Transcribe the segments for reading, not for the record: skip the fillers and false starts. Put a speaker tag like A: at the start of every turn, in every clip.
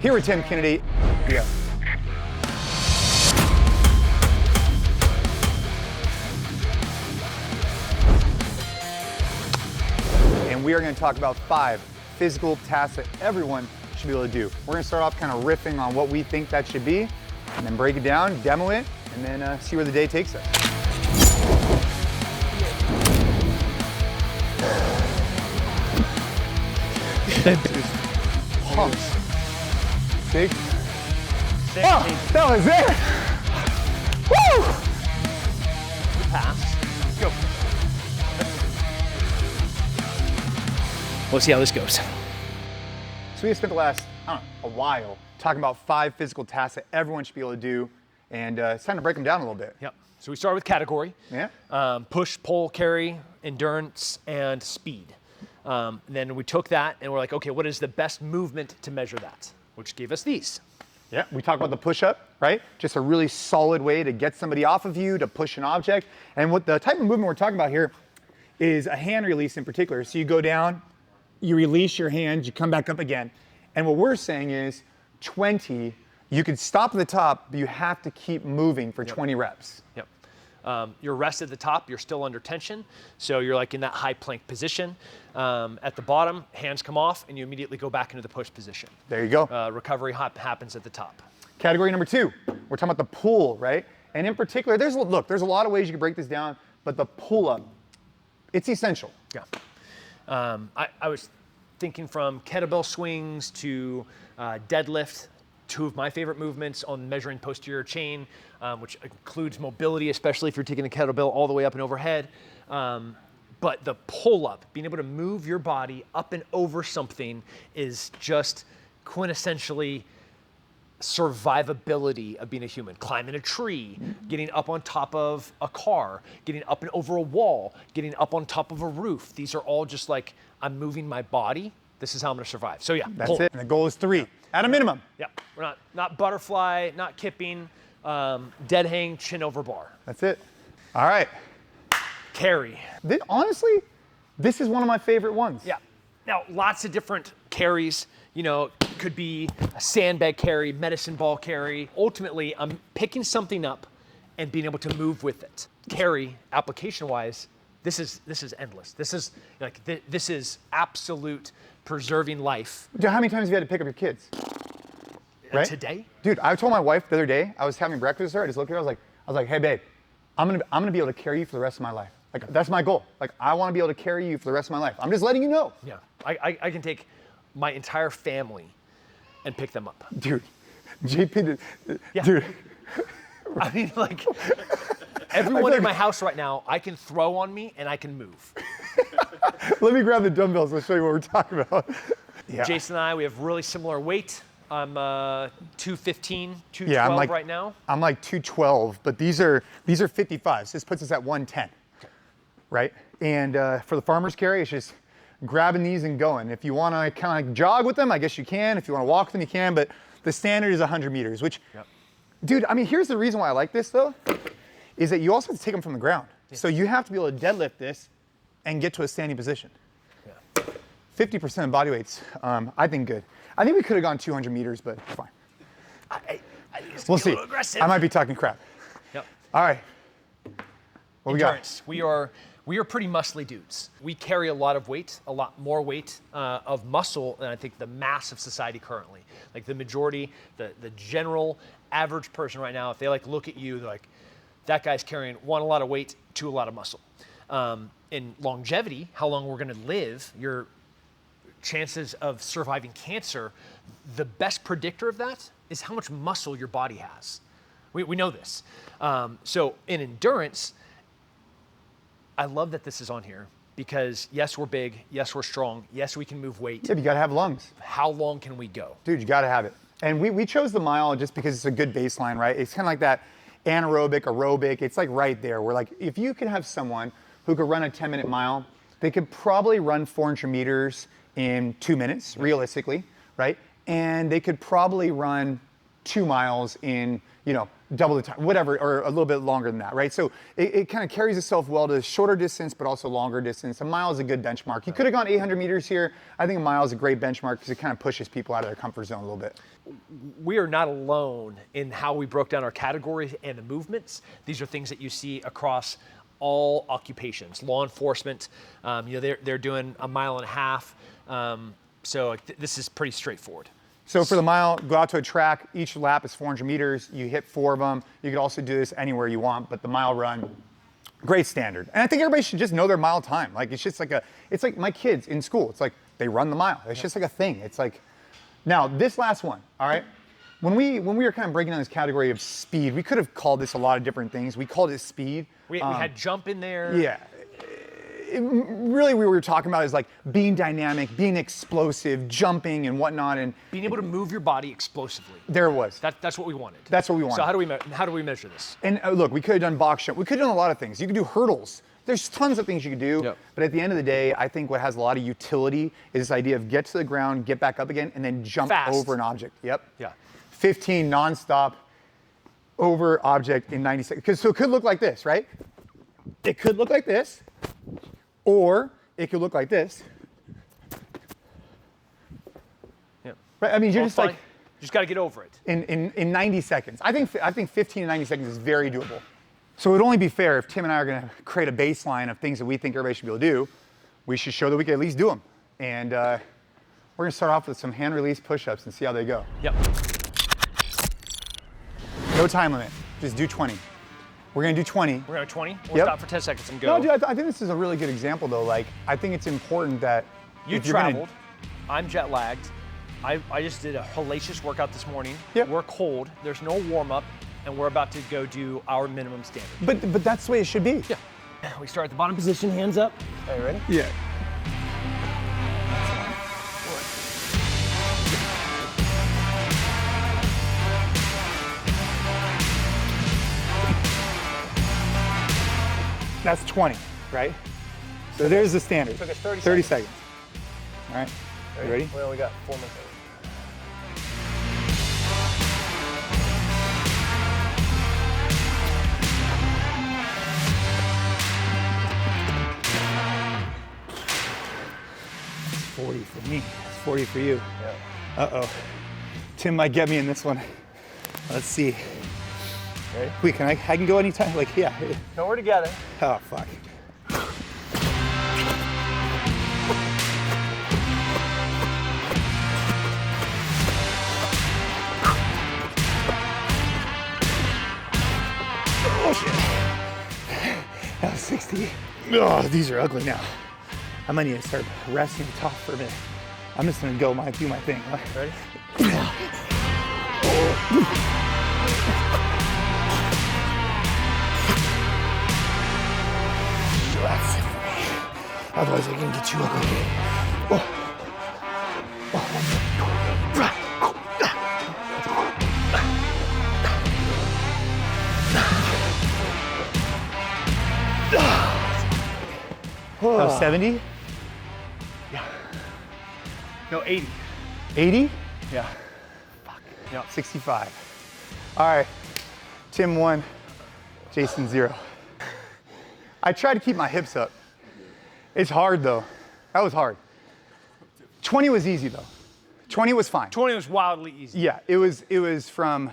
A: here with Tim Kennedy. Yeah. And we are going to talk about 5 physical tasks that everyone should be able to do. We're going to start off kind of riffing on what we think that should be, and then break it down, demo it, and then see where the day takes us. Pumps. Big. Oh, that was it. Woo!
B: Pass. Go. We'll see how this goes.
A: So we have spent the last, I don't know, a while talking about 5 physical tasks that everyone should be able to do, and it's time to break them down a little bit.
B: Yep. So we start with category.
A: Yeah.
B: Push, pull, carry, endurance, and speed. And then we took that and we're like, okay, what is the best movement to measure that? Which gave us these.
A: Yeah, we talked about the push-up, right? Just a really solid way to get somebody off of you, to push an object. And what the type of movement we're talking about here is a hand release in particular. So you go down, you release your hand, you come back up again. And what we're saying is 20, you could stop at the top, but you have to keep moving for 20 reps.
B: Yep. You're rested at the top, you're still under tension. So you're like in that high plank position. At the bottom, hands come off and you immediately go back into the push position.
A: There you go.
B: Recovery happens at the top.
A: Category number 2, we're talking about the pull, right? And in particular, there's a lot of ways you can break this down, but the pull-up, it's essential.
B: Yeah. I was thinking from kettlebell swings to deadlift, 2 of my favorite movements on measuring posterior chain, which includes mobility, especially if you're taking the kettlebell all the way up and overhead. But the pull-up, being able to move your body up and over something, is just quintessentially survivability of being a human. Climbing a tree, getting up on top of a car, getting up and over a wall, getting up on top of a roof. These are all just like, I'm moving my body. This is how I'm gonna survive. So yeah,
A: That's
B: pull.
A: it, and the goal is 3, at a minimum.
B: Yeah, we're not butterfly, not kipping, dead hang, chin over bar.
A: That's it. All right.
B: Carry.
A: Honestly, this is one of my favorite ones.
B: Yeah. Now, lots of different carries. You know, could be a sandbag carry, medicine ball carry. Ultimately, I'm picking something up and being able to move with it. Carry, application-wise, this is endless. This is like this is absolute preserving life.
A: Dude, how many times have you had to pick up your kids? Right?
B: Today?
A: Dude, I told my wife the other day, I was having breakfast with her, I just looked at her, I was like, hey babe, I'm gonna be able to carry you for the rest of my life. Like, that's my goal. Like, I wanna be able to carry you for the rest of my life. I'm just letting you know.
B: Yeah, I can take my entire family and pick them up.
A: Dude, JP did,
B: Yeah.
A: dude.
B: I mean, like, everyone in my house right now, I can throw on me and I can move.
A: Let me grab the dumbbells, I'll show you what we're talking about. Yeah.
B: Jason and I, we have really similar weight. I'm 215, 212
A: Yeah, I'm like,
B: right now.
A: I'm like 212, but these are 55s. This puts us at 110, right? And for the farmer's carry, it's just grabbing these and going. If you want to kind of like jog with them, I guess you can. If you want to walk with them, you can. But the standard is 100 meters, which, dude, I mean, here's the reason why I like this though, is that you also have to take them from the ground. Yeah. So you have to be able to deadlift this and get to a standing position. Yeah. 50% of body weights, I think good. I think we could have gone 200 meters, but fine. We'll see. I might be talking crap.
B: Yep.
A: All right. What
B: Endurance. We got? We are pretty muscly dudes. We carry a lot of weight, a lot more weight of muscle than I think the mass of society currently. Like the majority, the general average person right now, if they like look at you, they're like, that guy's carrying 1, a lot of weight, 2, a lot of muscle. In longevity, how long we're gonna live, your chances of surviving cancer, the best predictor of that is how much muscle your body has. We know this. So in endurance, I love that this is on here because yes, we're big, yes, we're strong, yes, we can move weight.
A: Yeah, but you gotta have lungs.
B: How long can we go?
A: Dude, you gotta have it. And we chose the mile just because it's a good baseline, right? It's kind of like that anaerobic, aerobic, it's like right there. We're like, if you could have someone who could run a 10-minute mile, they could probably run 400 meters in 2 minutes, realistically, right? And they could probably run 2 miles in, you know, double the time, whatever, or a little bit longer than that, right? So it kind of carries itself well to shorter distance, but also longer distance. A mile is a good benchmark. You could have gone 800 meters here. I think a mile is a great benchmark because it kind of pushes people out of their comfort zone a little bit.
B: We are not alone in how we broke down our categories and the movements. These are things that you see across all occupations. Law enforcement, you know, they're doing a mile and a half. So this is pretty straightforward.
A: So for the mile, go out to a track. Each lap is 400 meters. You hit 4 of them. You could also do this anywhere you want, but the mile run, great standard. And I think everybody should just know their mile time. Like, it's just like it's like my kids in school. It's like they run the mile. It's just like a thing. It's like, now this last one, all right? When we were kind of breaking down this category of speed, we could have called this a lot of different things. We called it speed.
B: We had jump in there.
A: Yeah. Really, we were talking about is like being dynamic, being explosive, jumping and whatnot, and
B: being able to move your body explosively.
A: there it was.
B: That's what we wanted.
A: That's what we wanted.
B: So how do we measure this?
A: And look, we could have done box jump. We could have done a lot of things. You could do hurdles. There's tons of things you could do.
B: Yep.
A: But at the end of the day, I think what has a lot of utility is this idea of get to the ground, get back up again, and then jump
B: Fast.
A: over an object. Yep.
B: Yeah.
A: 15 nonstop over object in 90 seconds. So it could look like this, right? It could look like this, or it could look like this.
B: Yeah.
A: Right? I mean, you're
B: Well,
A: just
B: fine.
A: like
B: You just got to get over it.
A: in 90 seconds. I think 15 to 90 seconds is very doable. So it would only be fair if Tim and I are going to create a baseline of things that we think everybody should be able to do. We should show that we can at least do them. And we're going to start off with some hand release push-ups and see how they go.
B: Yep.
A: No time limit. Just do 20. We're going to do 20.
B: We're going to 20. We'll
A: Yep.
B: stop for 10 seconds and go.
A: No, dude, I think this is a really good example, though. Like, I think it's important that
B: You
A: if you're gonna-
B: traveled. I'm jet lagged. I just did a hellacious workout this morning.
A: Yep.
B: We're cold. There's no warm up, and we're about to go do our minimum standard.
A: But that's the way it should be.
B: Yeah. We start at the bottom position, hands up. Are you ready?
A: Yeah. That's 20, right? So there's the standard.
B: Took us 30
A: seconds. All right. You ready?
B: We only got 4 minutes.
A: It's 40 for me. It's 40 for you.
B: Yeah.
A: Uh-oh. Tim might get me in this one. Let's see.
B: Ready?
A: Wait, I can go anytime? Like, yeah.
B: No, we're together.
A: Oh, fuck. Oh, shit. That was 60. Oh, these are ugly now. I might need to start resting top for a minute. I'm just gonna go do my thing.
B: Ready?
A: That's it for me. Otherwise, I'm gonna get too ugly. That was 70?
B: No, 80.
A: 80?
B: Yeah.
A: Yep. 65. All right. Tim 1, Jason 0. I tried to keep my hips up. It's hard though. That was hard. 20 was easy though. 20 was fine.
B: 20 was wildly easy.
A: Yeah, it was from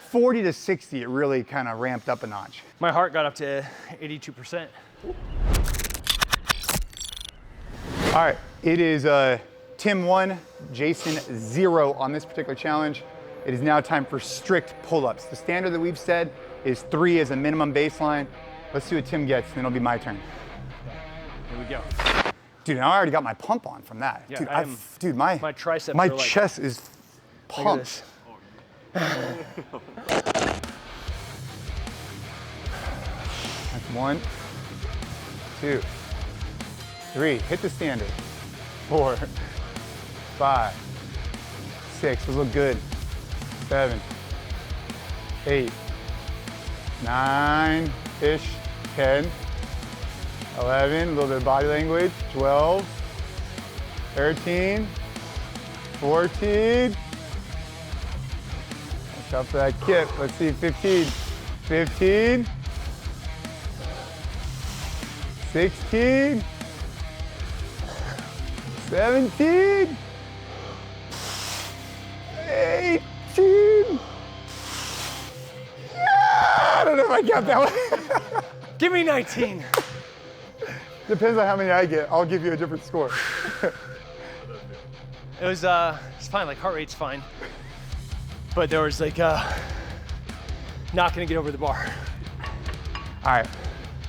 A: 40 to 60, it really kind of ramped up a notch.
B: My heart got up to 82%.
A: All right, it is Tim 1, Jason 0 on this particular challenge. It is now time for strict pull-ups. The standard that we've said is 3 as a minimum baseline. Let's see what Tim gets, and then it'll be my turn.
B: Here we go.
A: Dude, I already got my pump on from that.
B: Yeah,
A: Dude,
B: my triceps
A: my
B: are like-
A: chest is pumped. That's 1, 2, 3. Hit the standard. 4, 5, 6. Those look good. 7, 8, 9-ish. 10, 11. A little bit of body language. 12, 13, 14. Up for that kip. Let's see, 15. 15. 16. 17. 18. I don't know if I got that one.
B: Give me 19.
A: Depends on how many I get. I'll give you a different score.
B: It's fine, like heart rate's fine. But there was like, not gonna get over the bar.
A: All right,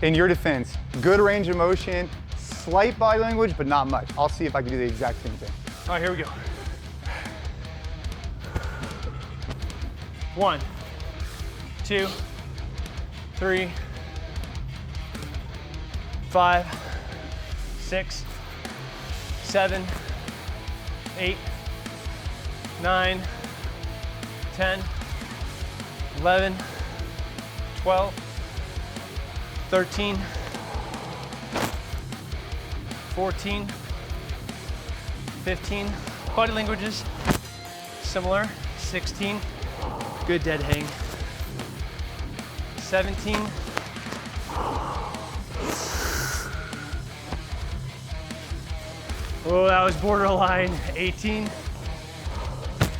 A: in your defense, good range of motion, slight body language, but not much. I'll see if I can do the exact same thing.
B: All right, here we go. 1, 2, 3, 5, 6, 7, 8, 9, 10, 11, 12, 13, 14, 15. Body languages, similar. 16, good dead hang. 17, oh, that was borderline. 18,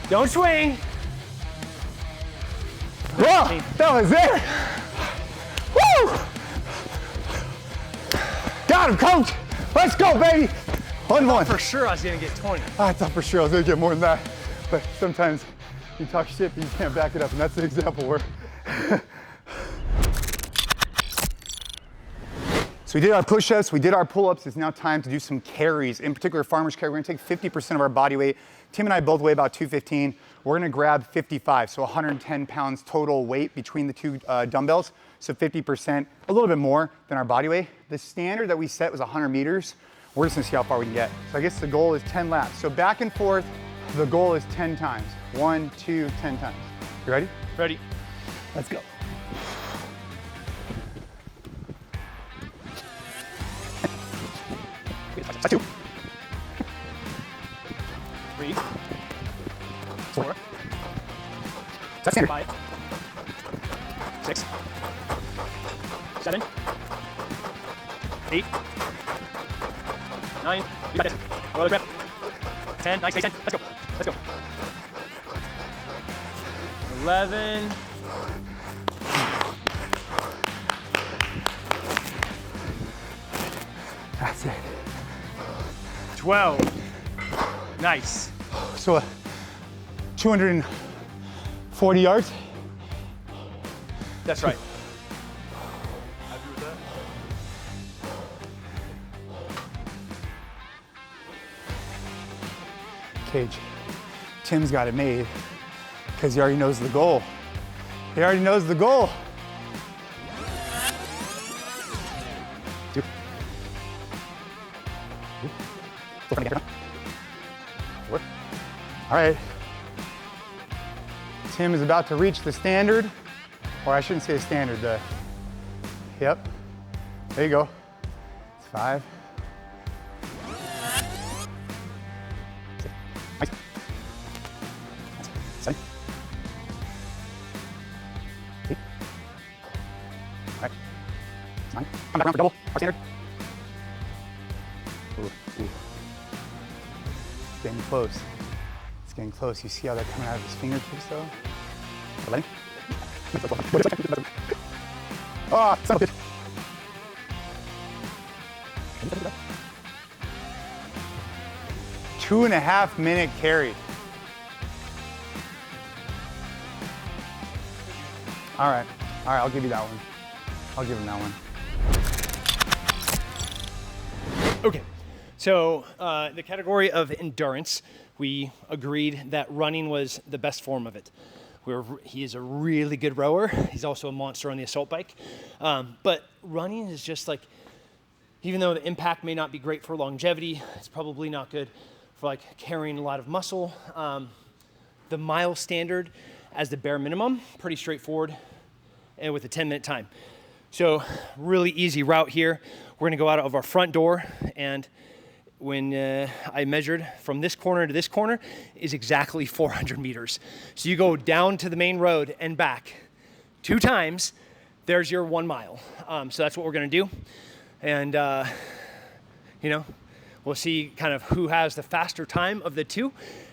B: don't swing.
A: Whoa, that was it. Woo! Got him, coach. Let's go, baby. 1-1.
B: For sure I was gonna get 20.
A: I thought for sure I was gonna get more than that, but sometimes you talk shit, but you can't back it up, and that's the example where. So we did our push-ups, we did our pull-ups. It's now time to do some carries. In particular, farmer's carry. We're gonna take 50% of our body weight. Tim and I both weigh about 215. We're gonna grab 55, so 110 pounds total weight between the two dumbbells. So 50%, a little bit more than our body weight. The standard that we set was 100 meters. We're just gonna see how far we can get. So I guess the goal is 10 laps. So back and forth, the goal is 10 times. 1, 2, 10 times. You ready?
B: Ready.
A: Let's go. That's 2.
B: 3,
A: 4. That's standard.
B: 5, 6, 7, 8, 9. You got this. Another grip. 10. Nice. 10. Let's go. Let's go. 11.
A: That's it.
B: 12. Nice.
A: So 240 yards.
B: That's right.
A: Cage. Tim's got it made because he already knows the goal. He already knows the goal. 2. 4. All right. Tim is about to reach the standard, or I shouldn't say the standard, yep. There you go. It's 5. Nice. 7. 8. All right. 9. Come back around for double. Our standard. Ooh, ooh. It's getting close. It's getting close. You see how they're coming out of his fingertips, though? 11. Oh, son of a bitch. 2.5 minute carry. All right, I'll give you that one. I'll give him that one.
B: Okay. So the category of endurance, we agreed that running was the best form of it. He is a really good rower. He's also a monster on the assault bike. But running is just like, even though the impact may not be great for longevity, it's probably not good for like carrying a lot of muscle. The mile standard as the bare minimum, pretty straightforward, and with a 10-minute time. So really easy route here. We're gonna go out of our front door, and when I measured from this corner to this corner is exactly 400 meters. So you go down to the main road and back 2 times, there's your 1 mile. So that's what we're gonna do. And you know, we'll see kind of who has the faster time of the 2.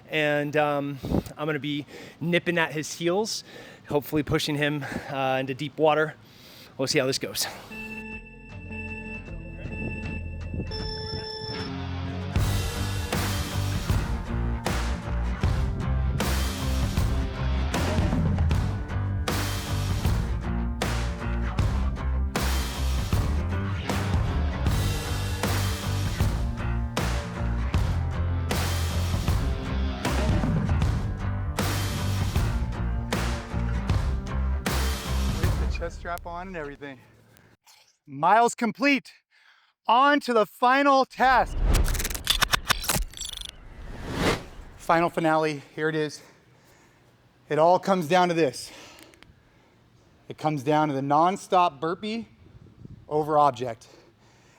B: And I'm gonna be nipping at his heels, hopefully pushing him into deep water. We'll see how this goes.
A: Chest strap on and everything. Miles complete. On to the final task. Final finale, here it is. It all comes down to this. It comes down to the non-stop burpee over object.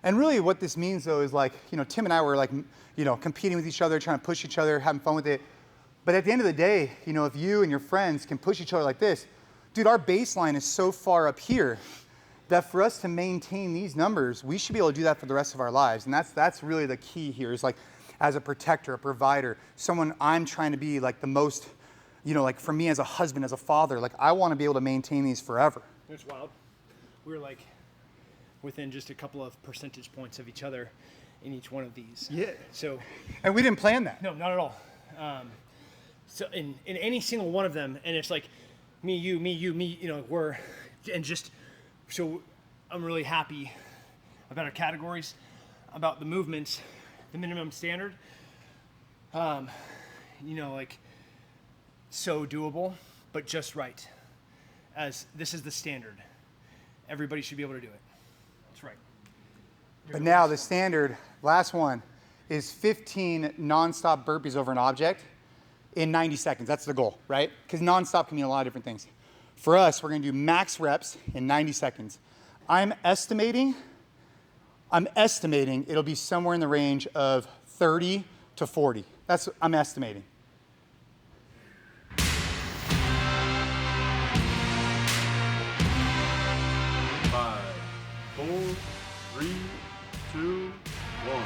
A: And really what this means though is like, you know, Tim and I were like, you know, competing with each other, trying to push each other, having fun with it. But at the end of the day, you know, if you and your friends can push each other like this, dude, our baseline is so far up here that for us to maintain these numbers, we should be able to do that for the rest of our lives. And that's really the key here is like, as a protector, a provider, someone I'm trying to be like the most, you know, like for me as a husband, as a father, like I want to be able to maintain these forever.
B: It's wild. We're like within just a couple of percentage points of each other in each one of these.
A: Yeah.
B: So.
A: And we didn't plan that.
B: No, not at all. So in any single one of them, and it's like, me, you, you know, and just, so I'm really happy about our categories, about the movements, the minimum standard, you know, like, so doable, but just right. As this is the standard. Everybody should be able to do it. That's right.
A: But now the standard, last one, is 15 nonstop burpees over an object in 90 seconds. That's the goal, right? Because nonstop can mean a lot of different things. For us, we're gonna do max reps in 90 seconds. I'm estimating it'll be somewhere in the range of 30 to 40. That's what I'm estimating.
C: Five, 4, 3, 2, 1.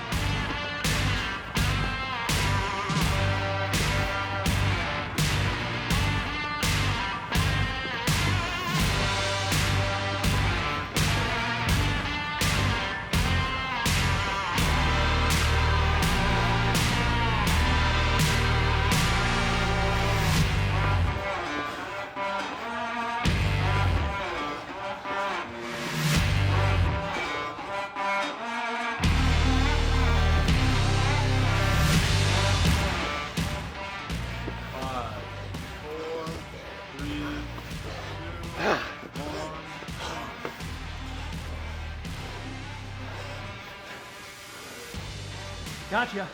B: Gotcha.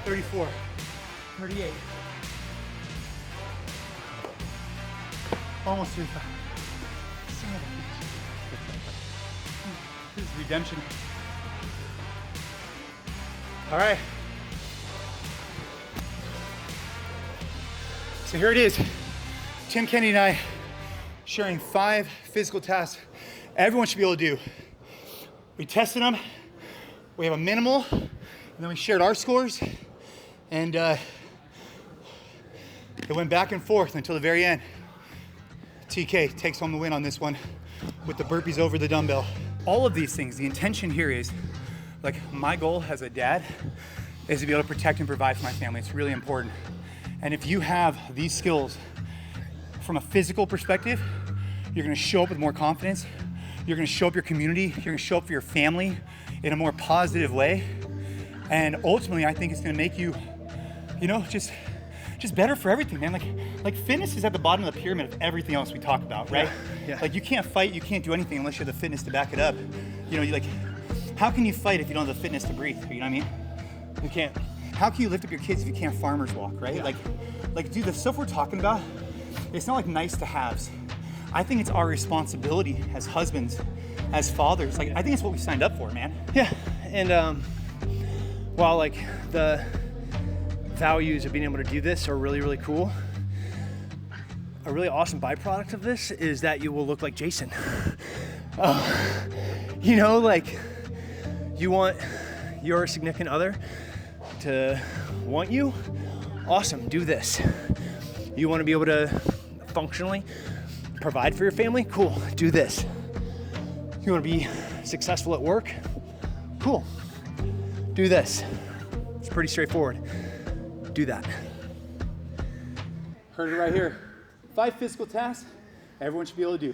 A: 34.
B: 38.
A: Almost 35. Son of a bitch. This is redemption. All right. So here it is. Tim, Kennedy, and I sharing 5 physical tasks everyone should be able to do. We tested them. We have a minimal, and then we shared our scores, and it went back and forth until the very end. TK takes home the win on this one with the burpees over the dumbbell. All of these things, the intention here is, like, my goal as a dad is to be able to protect and provide for my family. It's really important. And if you have these skills from a physical perspective, you're gonna show up with more confidence, you're gonna show up your community, you're gonna show up for your family in a more positive way. And ultimately, I think it's gonna make you, you know, just better for everything, man. Like fitness is at the bottom of the pyramid of everything else we talk about, right?
B: Yeah.
A: Like you can't fight, you can't do anything unless you have the fitness to back it up. You know, you like, how can you fight if you don't have the fitness to breathe? You know what I mean?
B: You can't.
A: How can you lift up your kids if you can't farmer's walk, right?
B: Yeah.
A: Like, dude, the stuff we're talking about, it's not like nice to haves. I think it's our responsibility as husbands, as fathers. Like, I think it's what we signed up for, man.
B: Yeah, and
D: while like the values of being able to do this are really, really cool, a really awesome byproduct of this is that you will look like Jason. You know, like you want your significant other to want you, awesome, do this. You want to be able to functionally provide for your family, cool, do this. You want to be successful at work, cool, do this. It's pretty straightforward. Do that. Heard it right here. 5 physical tasks everyone should be able to do.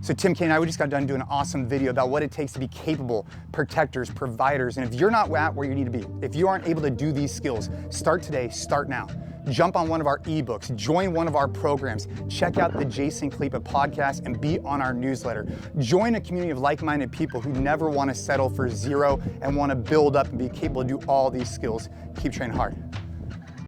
A: So Tim K and I, we just got done doing an awesome video about what it takes to be capable protectors, providers, and if you're not at where you need to be, if you aren't able to do these skills, start today, start now. Jump on one of our ebooks, join one of our programs, check out the Jason Khalipa podcast, and be on our newsletter. Join a community of like-minded people who never want to settle for zero and want to build up and be capable to do all these skills. Keep training hard.